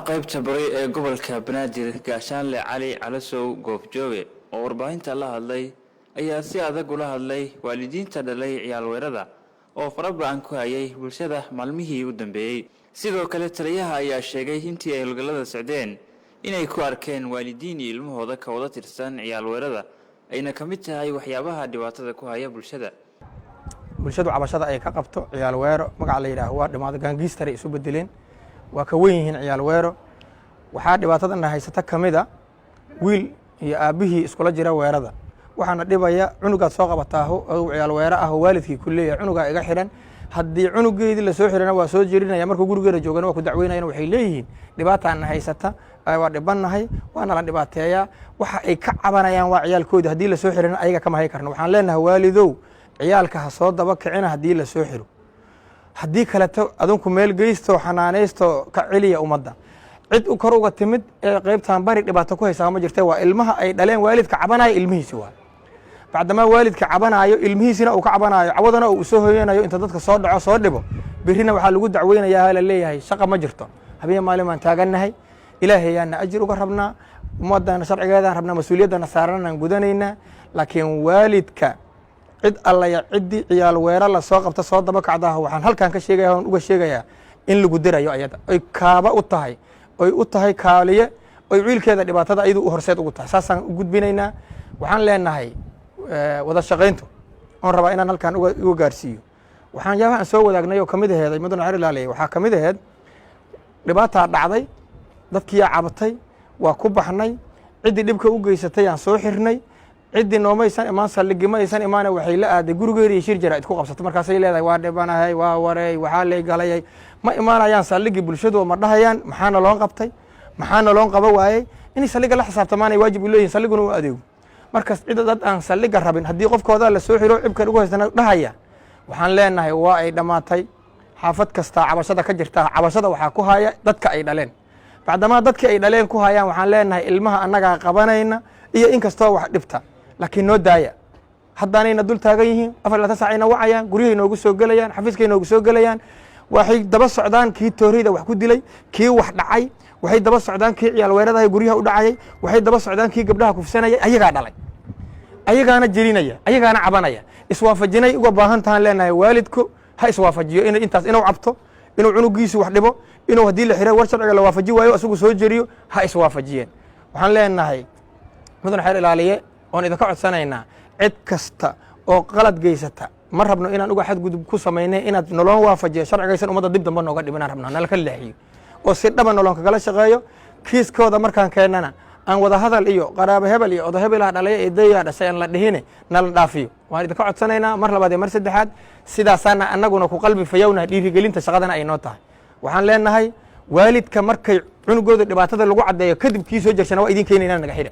qaybta bari ee gobolka Banaadir Gaashaanle Cali Calasow Goobjooge oo warbaahinta la hadlay ayaa si adag ula hadlay waalidiinta dhalay ciyaal weerada oo farabadan ku hayay bulshada maalmihii u dambeeyay. Sidoo kale taliyaha ayaa sheegay intii ay howlgallada socdeen inay ku arkeen waalidiin ilmahooda ka wada tirsan ciyaal weerada ayna ka mid tahay waxyaabaha dhibaatada ku haya bulshada. bulshadu cabashada ay ka qabto ciyaal weero magac la yiraahdo waa dhimaado gaangiistar isu bedeleen waa ka weyn yihiin ciyaal weero waxaa dhibaatadan haysata kamida wiil iyo aabihii iskula jira weerada waxaana dhibaya cunugaad soo qabataa oo ciyaal weero ah waalidkii kulleeya cunuga iga xiran haddii cunugeedii la soo xirana waa soo jeerinaya markuu gurigeeda joogana waa ku dacweynayaan waxay leeyihiin dhibaataan haysata waa dhibanahay waana la dhibaateeyaa waxa ay ka cabanayaan waa ciyaalkoodii haddii la soo xirana ayaga kama hay karno waxaan leenahay waalidow ciyaalka ha soo daba kicina haddii la soo xiro haddii kaleto adinku meel geysto xanaanaysto ka celiya ummadda cid u kor uga timid ee qaybtan bari dhibaato ku haysaa ma jirtay waa ilmaha ay dhaleen waalidka cabanayo ilmihiisi waa bacdama waalidka cabanayo ilmihiisina uu ka cabanayo cawadana uu soo hooyanayo inta dadka soo dhaco soo dhibo birina waxaa lagu dacweynayaa la leeyahay shaqa ma jirto habeen maalin aan taaganahay ilaahay yaana ajir uga rabnaa ummadana sharcigeedaan rabnaa mas'uuliyadana saaranaan gudanaynaa laakiin waalidka cid alla ya cidii ciyaal weera la soo qabta soo daba kacdaa waxaan halkan ka sheegayaa oo uga sheegayaa in lagu dirayo ayada ay kaaba u tahay kaaliye ay wiilkeeda dhibaatada ayadu u horseed ugu tahay saasaan u gudbinaynaa waxaan leenahay wada shaqayntu oon rabaa inaan halkan uga gaarsiiyo waxaan yaabahan soo wadaagnay oo kamid aheeday mudane xer ilaaliyay waxaa kamid aheed dhibaataa dhacday dadkii cabatay waa ku baxnay ciddii dhibka u geysatay aan soo xirnay ciddii noomaysan imaan saldhigimaysan imaana waxay la aaday gurigeeda iyo shir jira idku qabsato markaasay leedahay waa dhibanahay waa wareey waxaa lay galayay ma imaanayaan saldhigi bulshadu ma dhahayaan maxaana loo qabtay maxaana loo qaba waayey inay saldhiga la xisaabtamaanay waajib u leeyihin saldhiguna u adeego markaas cid dad aan saldhiga rabin haddii qofkooda la soo xiro cibkan ugu haystana dhahaya waxaan leenahay waa ay dhammaatay xaafad kasta cabashada ka jirta cabashada waxaa ku haya dadka ay dhaleen bacdamaa dadkii ay dhaleen ku hayaan waxaan leenahay ilmaha annagaa qabanayna iyo inkastoo wax dhibta laakiin noo daaya haddaanayna dul taagan yihiin 4 saacayna wacayaan guryahay noogu soo gelayaan xafiiskay noogu soo gelayaan waxay daba socdaan kii toorida wax ku dilay kii wax dhacay waxay daba socdaan kii ciyaal weeradaha guryaha u dhacayay waxay daba socdaan kii gabdhaha kufsanayay ayagaa dhalay ayagaana jirinaya ayagaana cabanaya iswaafajinay uga baahan tahan leenahay waalidku ha iswaafajiyo intaas inuu cabto inuu cunugiisu wax dhibo inuu haddii la xiray war sharciga la waafaji waayo isagu soo jeriyo ha iswaafajiyeen waxaan leenahay mudane xeer ilaaliye oon idinka codsanaynaa cid kasta oo qalad geysata ma rabno inaan uga xadgudub ku samaynay inaad noloon waafajiyo sharcigaysan ummadda dib dambe nooga dhibinaan rabnaa nala ka leexiyo oo si dhaba noloon kagala shaqeeyo kiiskooda markaan keennana aan wada hadal iyo qaraabo hebel iyo odo hebelaha dhalaya ee dayaa dhashay aan la dhihine nala dhaafiyo waan idinka codsanaynaa mar labaad iyo mar saddexaad sidaasaana annaguna ku qalbi fayownahay dhiirigelinta shaqadana ay noo tahay waxaan leenahay waalidka markay cunugooda dhibaatada lagu caddeeyo kadib kii soo jershana waa idin keenaynaa naga xidha